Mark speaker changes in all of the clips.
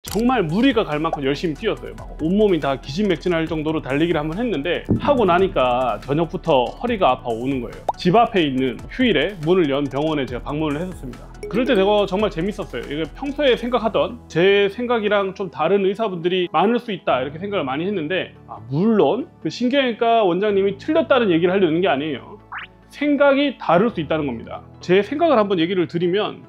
Speaker 1: 정말 무리가 갈 만큼 열심히 뛰었어요. 막 온몸이 다 기진맥진할 정도로 달리기를 한번 했는데 하고 나니까 저녁부터 허리가 아파 오는 거예요. 집 앞에 있는 휴일에 문을 연 병원에 제가 방문을 했었습니다. 그럴 때 제가 정말 재밌었어요. 이게 평소에 생각하던 제 생각이랑 좀 다른 의사분들이 많을 수 있다 이렇게 생각을 많이 했는데 물론 그 신경외과 원장님이 틀렸다는 얘기를 하려는 게 아니에요. 생각이 다를 수 있다는 겁니다. 제 생각을 한번 얘기를 드리면,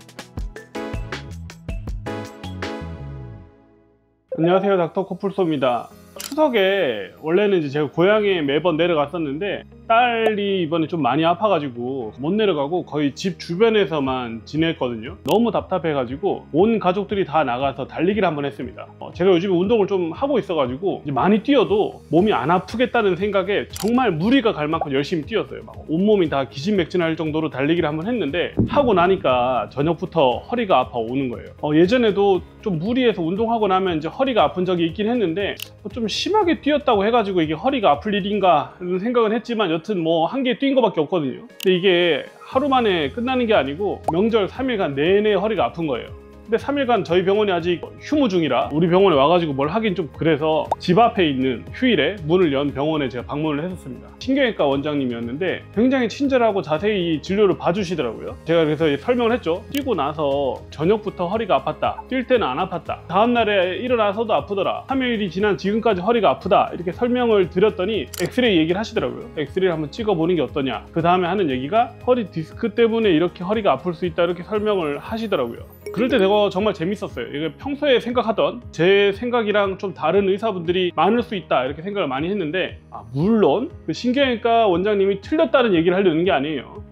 Speaker 1: 안녕하세요, 닥터 코뿔소입니다. 추석에 원래는 이제 제가 고향에 매번 내려갔었는데 딸이 이번에 좀 많이 아파가지고 못 내려가고 거의 집 주변에서만 지냈거든요. 너무 답답해가지고 온 가족들이 다 나가서 달리기를 한번 했습니다. 제가 요즘에 운동을 좀 하고 있어가지고 많이 뛰어도 몸이 안 아프겠다는 생각에 정말 무리가 갈 만큼 열심히 뛰었어요. 막 온몸이 다 기진맥진할 정도로 달리기를 한번 했는데 하고 나니까 저녁부터 허리가 아파 오는 거예요. 예전에도 좀 무리해서 운동하고 나면 이제 허리가 아픈 적이 있긴 했는데 좀 심하게 뛰었다고 해가지고 이게 허리가 아플 일인가 하는 생각은 했지만 여튼 뭐 한 개 뛴 거밖에 없거든요. 근데 이게 하루 만에 끝나는 게 아니고 명절 3일간 내내 허리가 아픈 거예요. 근데 3일간 저희 병원이 아직 휴무 중이라 우리 병원에 와가지고 뭘 하긴 좀 그래서 집 앞에 있는 휴일에 문을 연 병원에 제가 방문을 했었습니다. 신경외과 원장님이었는데 굉장히 친절하고 자세히 진료를 봐주시더라고요. 제가 그래서 설명을 했죠. 뛰고 나서 저녁부터 허리가 아팠다, 뛸 때는 안 아팠다, 다음날에 일어나서도 아프더라, 3일이 지난 지금까지 허리가 아프다 이렇게 설명을 드렸더니 엑스레이 얘기를 하시더라고요. 엑스레이를 한번 찍어보는 게 어떠냐. 그 다음에 하는 얘기가 허리 디스크 때문에 이렇게 허리가 아플 수 있다 이렇게 설명을 하시더라고요. 그럴 때 제가 정말 재밌었어요. 이게 평소에 생각하던 제 생각이랑 좀 다른 의사분들이 많을 수 있다 이렇게 생각을 많이 했는데 물론 그 신경외과 원장님이 틀렸다는 얘기를 하려는 게 아니에요.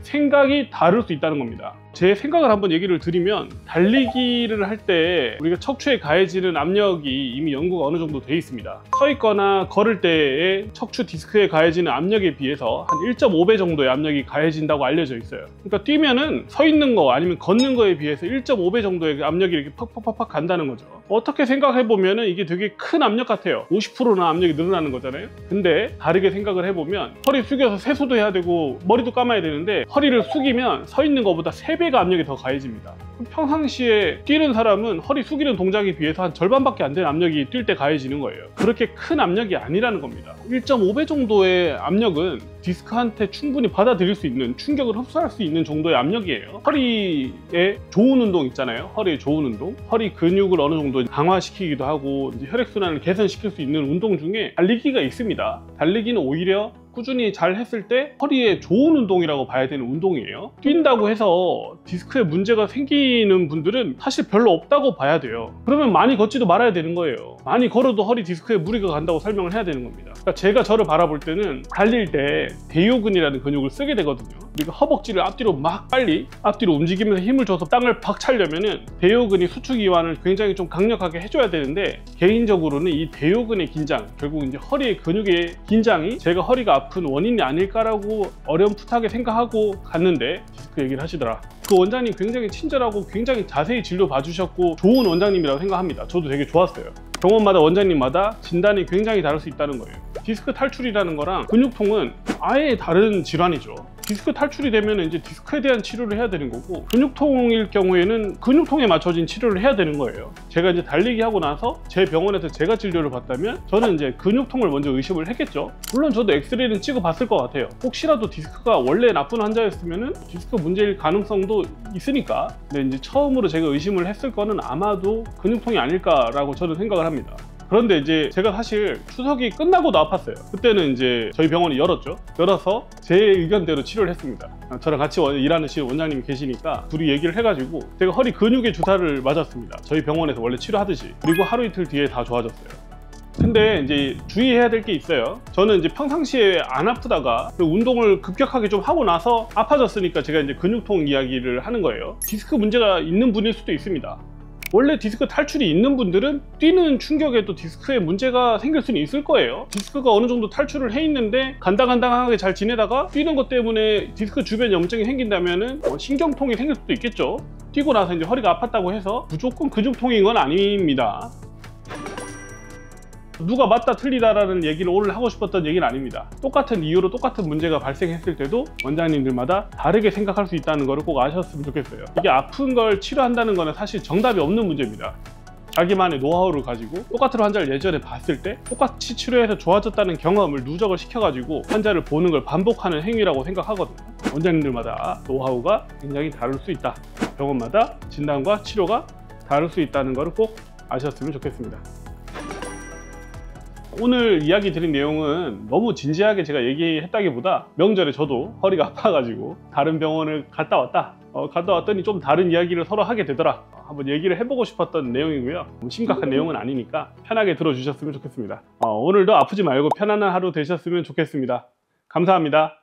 Speaker 1: 생각이 다를 수 있다는 겁니다. 제 생각을 한번 얘기를 드리면, 달리기를 할 때 우리가 척추에 가해지는 압력이 이미 연구가 어느 정도 돼 있습니다. 서 있거나 걸을 때의 척추 디스크에 가해지는 압력에 비해서 한 1.5배 정도의 압력이 가해진다고 알려져 있어요. 그러니까 뛰면은 서 있는 거 아니면 걷는 거에 비해서 1.5배 정도의 압력이 이렇게 팍팍팍팍 간다는 거죠. 어떻게 생각해 보면은 이게 되게 큰 압력 같아요. 50%나 압력이 늘어나는 거잖아요. 근데 다르게 생각을 해보면 허리 숙여서 세수도 해야 되고 머리도 감아야 되는데 허리를 숙이면 서 있는 것보다 3배가 압력이 더 가해집니다. 평상시에 뛰는 사람은 허리 숙이는 동작에 비해서 한 절반밖에 안 되는 압력이 뛸 때 가해지는 거예요. 그렇게 큰 압력이 아니라는 겁니다. 1.5배 정도의 압력은 디스크한테 충분히 받아들일 수 있는, 충격을 흡수할 수 있는 정도의 압력이에요. 허리에 좋은 운동 있잖아요. 허리에 좋은 운동, 허리 근육을 어느 정도 강화시키기도 하고 이제 혈액순환을 개선시킬 수 있는 운동 중에 달리기가 있습니다. 달리기는 오히려 꾸준히 잘 했을 때 허리에 좋은 운동이라고 봐야 되는 운동이에요. 뛴다고 해서 디스크에 문제가 생기는 분들은 사실 별로 없다고 봐야 돼요. 그러면 많이 걷지도 말아야 되는 거예요. 많이 걸어도 허리 디스크에 무리가 간다고 설명을 해야 되는 겁니다. 그러니까 제가 저를 바라볼 때는 달릴 때 대요근이라는 근육을 쓰게 되거든요. 우리가 허벅지를 앞뒤로 막 빨리 앞뒤로 움직이면서 힘을 줘서 땅을 팍 차려면은 대요근이 수축 이완을 굉장히 좀 강력하게 해줘야 되는데, 개인적으로는 이 대요근의 긴장, 결국 이제 허리의 근육의 긴장이 제가 허리가 아픈 원인이 아닐까라고 어렴풋하게 생각하고 갔는데 디스크 얘기를 하시더라. 그 원장님 굉장히 친절하고 굉장히 자세히 진료 봐주셨고 좋은 원장님이라고 생각합니다. 저도 되게 좋았어요. 병원마다 원장님마다 진단이 굉장히 다를 수 있다는 거예요. 디스크 탈출이라는 거랑 근육통은 아예 다른 질환이죠. 디스크 탈출이 되면 이제 디스크에 대한 치료를 해야 되는 거고, 근육통일 경우에는 근육통에 맞춰진 치료를 해야 되는 거예요. 제가 이제 달리기 하고 나서 제 병원에서 제가 진료를 받다면 저는 이제 근육통을 먼저 의심을 했겠죠. 물론 저도 엑스레이는 찍어 봤을 것 같아요. 혹시라도 디스크가 원래 나쁜 환자였으면은 디스크 문제일 가능성도 있으니까. 근데 이제 처음으로 제가 의심을 했을 거는 아마도 근육통이 아닐까라고 저는 생각을 합니다. 그런데 이제 제가 사실 추석이 끝나고도 아팠어요. 그때는 이제 저희 병원이 열었죠. 열어서 제 의견대로 치료를 했습니다. 저랑 같이 일하는 원장님이 계시니까 둘이 얘기를 해가지고 제가 허리 근육에 주사를 맞았습니다. 저희 병원에서 원래 치료하듯이. 그리고 하루 이틀 뒤에 다 좋아졌어요. 근데 이제 주의해야 될 게 있어요. 저는 이제 평상시에 안 아프다가 운동을 급격하게 좀 하고 나서 아파졌으니까 제가 이제 근육통 이야기를 하는 거예요. 디스크 문제가 있는 분일 수도 있습니다. 원래 디스크 탈출이 있는 분들은 뛰는 충격에도 디스크에 문제가 생길 수는 있을 거예요. 디스크가 어느 정도 탈출을 해 있는데 간당간당하게 잘 지내다가 뛰는 것 때문에 디스크 주변 염증이 생긴다면은 신경통이 생길 수도 있겠죠. 뛰고 나서 이제 허리가 아팠다고 해서 무조건 근육통인 건 아닙니다. 누가 맞다 틀리다라는 얘기를 오늘 하고 싶었던 얘기는 아닙니다. 똑같은 이유로 똑같은 문제가 발생했을 때도 원장님들마다 다르게 생각할 수 있다는 것을 꼭 아셨으면 좋겠어요. 이게 아픈 걸 치료한다는 것은 사실 정답이 없는 문제입니다. 자기만의 노하우를 가지고 똑같은 환자를 예전에 봤을 때 똑같이 치료해서 좋아졌다는 경험을 누적을 시켜가지고 환자를 보는 걸 반복하는 행위라고 생각하거든요. 원장님들마다 노하우가 굉장히 다를 수 있다. 병원마다 진단과 치료가 다를 수 있다는 것을 꼭 아셨으면 좋겠습니다. 오늘 이야기 드린 내용은 너무 진지하게 제가 얘기했다기보다 명절에 저도 허리가 아파가지고 다른 병원을 갔다 왔더니 좀 다른 이야기를 서로 하게 되더라. 한번 얘기를 해보고 싶었던 내용이고요. 너무 심각한 내용은 아니니까 편하게 들어주셨으면 좋겠습니다. 오늘도 아프지 말고 편안한 하루 되셨으면 좋겠습니다. 감사합니다.